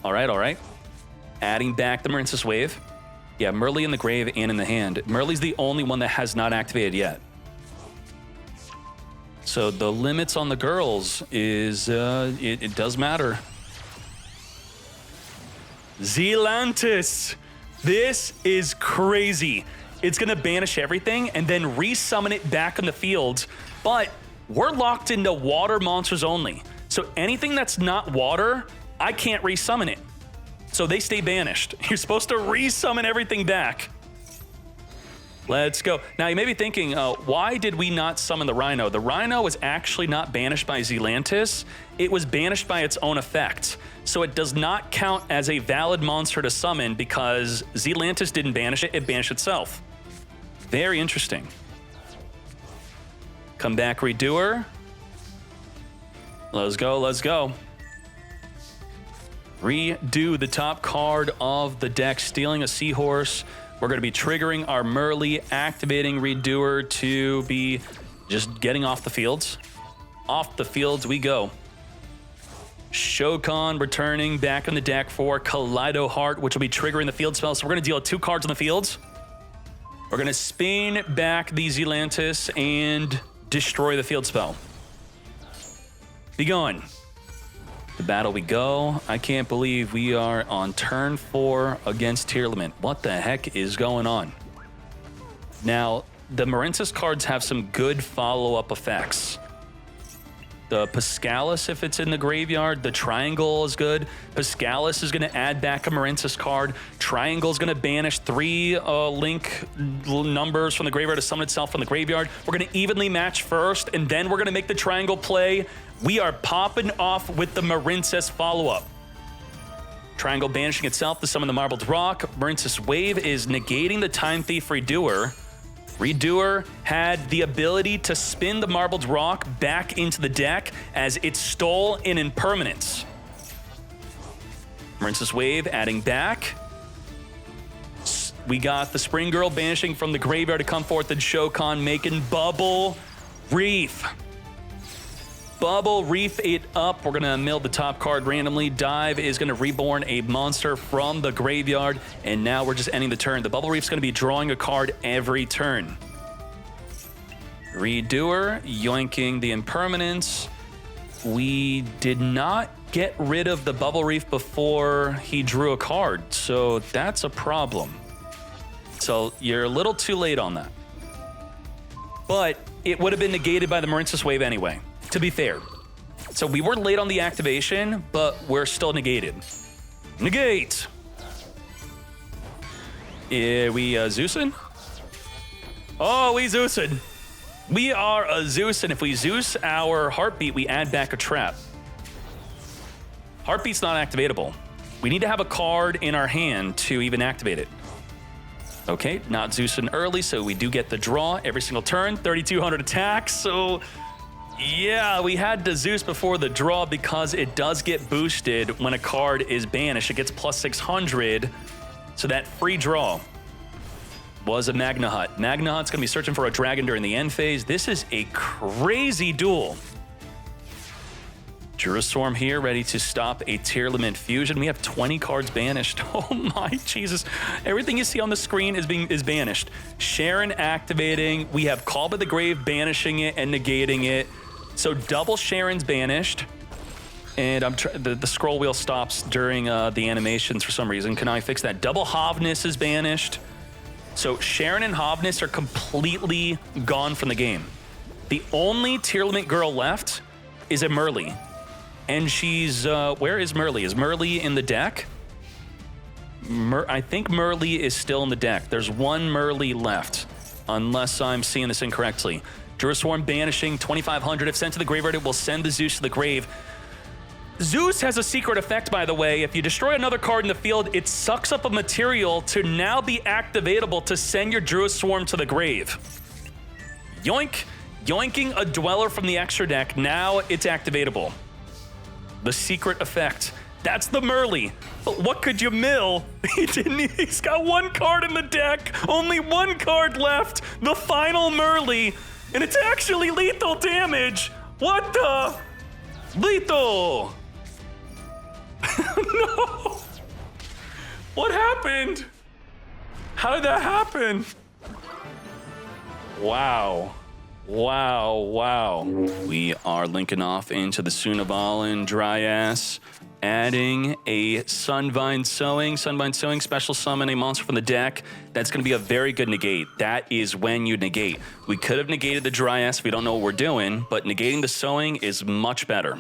All right, all right. Adding back the Marincess Wave. Yeah, Merly in the grave and in the hand. Merly's the only one that has not activated yet. So the limits on the girls is, it does matter. Zealantis. This is crazy. It's going to banish everything and then resummon it back in the field. But we're locked into water monsters only. So anything that's not water, I can't resummon it. So they stay banished. You're supposed to resummon everything back. Let's go. Now, you may be thinking, why did we not summon the Rhino? The Rhino was actually not banished by Zealantis. It was banished by its own effect. So it does not count as a valid monster to summon because Zealantis didn't banish it, it banished itself. Very interesting. Come back, Redoer. Let's go, let's go. Redo the top card of the deck, stealing a Seahorse. We're going to be triggering our Merly, activating Redoer to be just getting off the fields. Off the fields we go. Shokan returning back in the deck for Kaleido Heart, which will be triggering the field spell. So we're going to deal 2 cards on the fields. We're going to spin back the Zealantis and destroy the field spell. Be going. The battle we go. I can't believe we are on turn 4 against Tearlament. What the heck is going on? Now, the Marincess cards have some good follow-up effects. The Pascalis, if it's in the graveyard, the Triangle is good. Pascalis is going to add back a Marincess card. Triangle is going to banish 3 link numbers from the graveyard to summon itself from the graveyard. We're going to evenly match first, and then we're going to make the Triangle play. We are popping off with the Marincess follow-up. Triangle banishing itself to summon the Marbled Rock. Marincess Wave is negating the Time Thief Redoer. Redoer had the ability to spin the Marbled Rock back into the deck as it stole an impermanence. Marincess Wave adding back. We got the Spring Girl banishing from the graveyard to come forth, and Shokan making Bubble Reef. Bubble Reef it up. We're going to mill the top card randomly. Dive is going to reborn a monster from the graveyard. And now we're just ending the turn. The Bubble Reef's going to be drawing a card every turn. Redoer, yoinking the impermanence. We did not get rid of the Bubble Reef before he drew a card. So that's a problem. So you're a little too late on that. But it would have been negated by the Marincess Wave anyway. To be fair. So we were late on the activation, but we're still negated. Negate! We Zeusing? Oh, we Zeusing. We are a Zeus, and if we Zeus our Heartbeat, we add back a trap. Heartbeat's not activatable. We need to have a card in our hand to even activate it. Okay, not Zeusing early, so we do get the draw every single turn. 3,200 attacks, so... yeah, we had to Zeus before the draw because it does get boosted when a card is banished. It gets plus 600, so that free draw was a Magna Hut. Magna Hut's going to be searching for a dragon during the end phase. This is a crazy duel. Jerusalem here, ready to stop a Tearlament fusion. We have 20 cards banished. Oh my Jesus. Everything you see on the screen is banished. Sharon activating. We have Call by the Grave banishing it and negating it. So double Sharon's banished. And the scroll wheel stops during the animations for some reason. Can I fix that? Double Hovness is banished. So Sharon and Hovness are completely gone from the game. The only Tearlament girl left is a Merly. And she's, where is Merly? Is Merly in the deck? I think Merly is still in the deck. There's one Merly left, unless I'm seeing this incorrectly. Jerusalem banishing 2,500. If sent to the graveyard, it will send the Zeus to the grave. Zeus has a secret effect, by the way. If you destroy another card in the field, it sucks up a material to now be activatable to send your Druid Swarm to the grave. Yoink. Yoinking a Dweller from the extra deck. Now it's activatable. The secret effect. That's the Merly. But what could you mill? He's got one card in the deck. Only one card left. The final Merly. And it's actually lethal damage. What the? Lethal. No. What happened? How did that happen? Wow. Wow, wow. We are linking off into the Sunavalon Dryas, adding a Sunvine Sowing. Sunvine Sowing, special summon a monster from the deck. That's going to be a very good negate. That is when you negate. We could have negated the Dryas if we don't know what we're doing, but negating the Sowing is much better.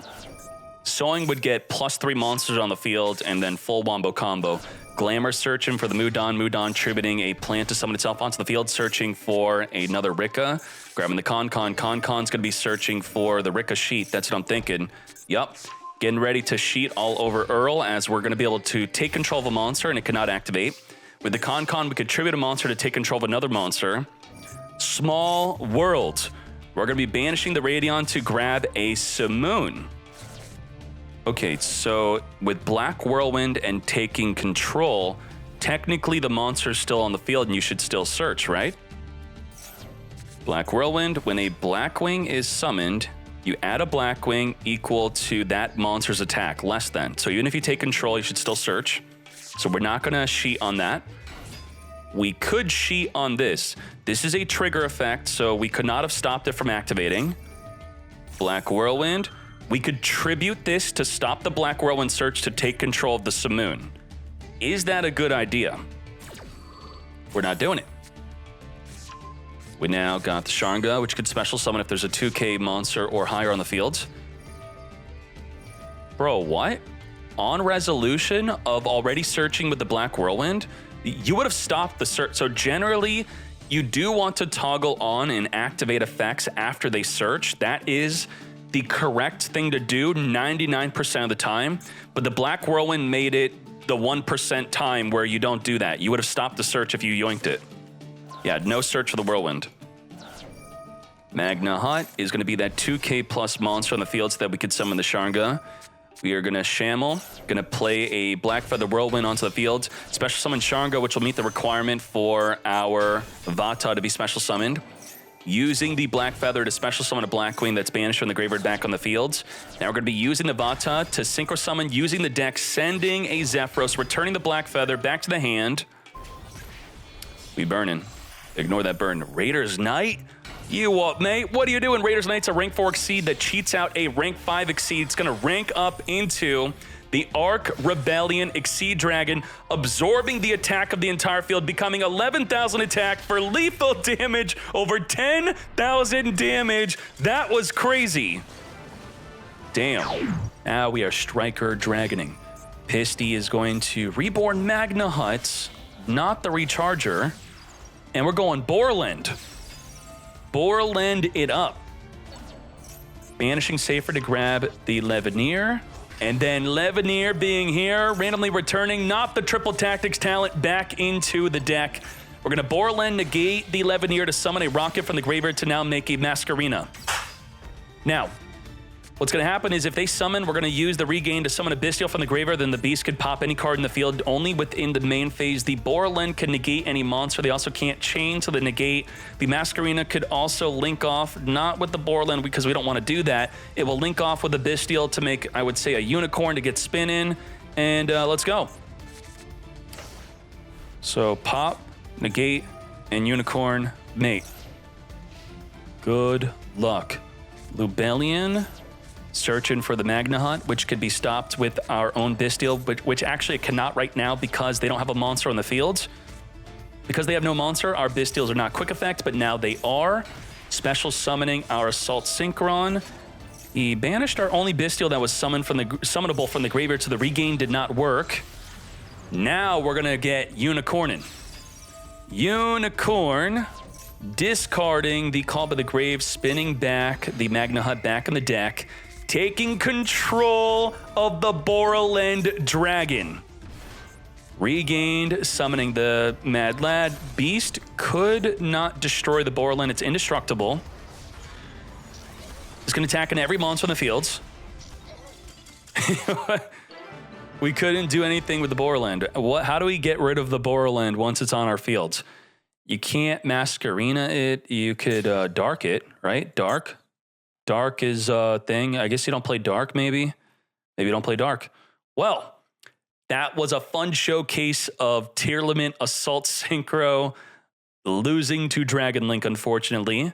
Sowing would get +3 monsters on the field and then full wombo combo. Glamour searching for the Mudon, Mudon tributing a plant to summon itself onto the field, searching for another Rika. Grabbing the Con-Con's going to be searching for the Rika Sheet. That's what I'm thinking. Yup. Getting ready to Sheet all over Earl, as we're going to be able to take control of a monster and it cannot activate. With the Con-Con, we could tribute a monster to take control of another monster. Small World. We're going to be banishing the Radion to grab a Simoon. Okay, so with Black Whirlwind and taking control, technically the monster's still on the field and you should still search, right? Black Whirlwind, when a Blackwing is summoned, you add a Blackwing equal to that monster's attack, less than. So even if you take control, you should still search. So we're not gonna sheet on that. We could sheet on this. This is a trigger effect, so we could not have stopped it from activating. Black Whirlwind. We could tribute this to stop the Black Whirlwind search to take control of the Simoon. Is that a good idea? We're not doing it. We now got the Sharnga, which could special summon if there's a 2k monster or higher on the field. Bro, what? On resolution of already searching with the Black Whirlwind, you would have stopped the search. So generally, you do want to toggle on and activate effects after they search. That is the correct thing to do 99% of the time, but the Black Whirlwind made it the 1% time where you don't do that. You would have stopped the search if you yoinked it. Yeah, no search for the Whirlwind. Magna Hut is going to be that 2k plus monster on the field so that we could summon the Sharnga. We are going to Shamel, going to play a Black Feather Whirlwind onto the field. Special summon Sharnga, which will meet the requirement for our Vata to be special summoned. Using the Black Feather to special summon a Blackwing that's banished from the graveyard back on the field. Now we're going to be using the Vata to Synchro summon, using the deck, sending a Zephyros, returning the Black Feather back to the hand. We burning. Ignore that burn. Raiders Knight? You what, mate? What are you doing? Raiders Knight's a rank 4 Exceed that cheats out a rank 5 Exceed. It's going to rank up into the Arc Rebellion Exceed Dragon, absorbing the attack of the entire field, becoming 11,000 attack for lethal damage, over 10,000 damage. That was crazy. Damn. Now we are Striker Dragoning. Pisty is going to Reborn Magna Huts, not the Recharger, and we're going Borland. Borland it up. Banishing Safer to grab the Leveneer. And then Leveneer being here, randomly returning, not the triple tactics talent, back into the deck. We're going to Borland negate the Leveneer to summon a rocket from the graveyard to now make a Masquerina. Now, what's going to happen is if they summon, we're going to use the regain to summon a Bestial from the graveyard, then the beast could pop any card in the field only within the main phase. The Borland can negate any monster. They also can't chain to the negate. The Masquerina could also link off, not with the Borland because we don't want to do that. It will link off with the Bestial to make, I would say, a Unicorn to get spin in. And let's go. So pop, negate, and Unicorn mate. Good luck. Lubellion. Searching for the Magna Hunt, which could be stopped with our own Bestial, which actually it cannot right now because they don't have a monster on the field. Because they have no monster, our Bestials are not quick effect, but now they are. Special summoning our Assault Synchron. He banished our only Bestial that was summonable from the graveyard, so the regain did not work. Now we're gonna get Unicornin. Unicorn. Discarding the Call by the Grave, spinning back the Magna Hut back in the deck, taking control of the Borland Dragon. Regained, summoning the Mad Lad. Beast could not destroy the Borland. It's indestructible. It's going to attack on every monster on the fields. We couldn't do anything with the Borland. How do we get rid of the Borland once it's on our fields? You can't Masquerina it. You could Dark it, right? Dark. Dark is a thing. I guess you don't play Dark, maybe. Maybe you don't play Dark. Well, That was a fun showcase of tier limit Assault Synchro losing to Dragon Link, unfortunately.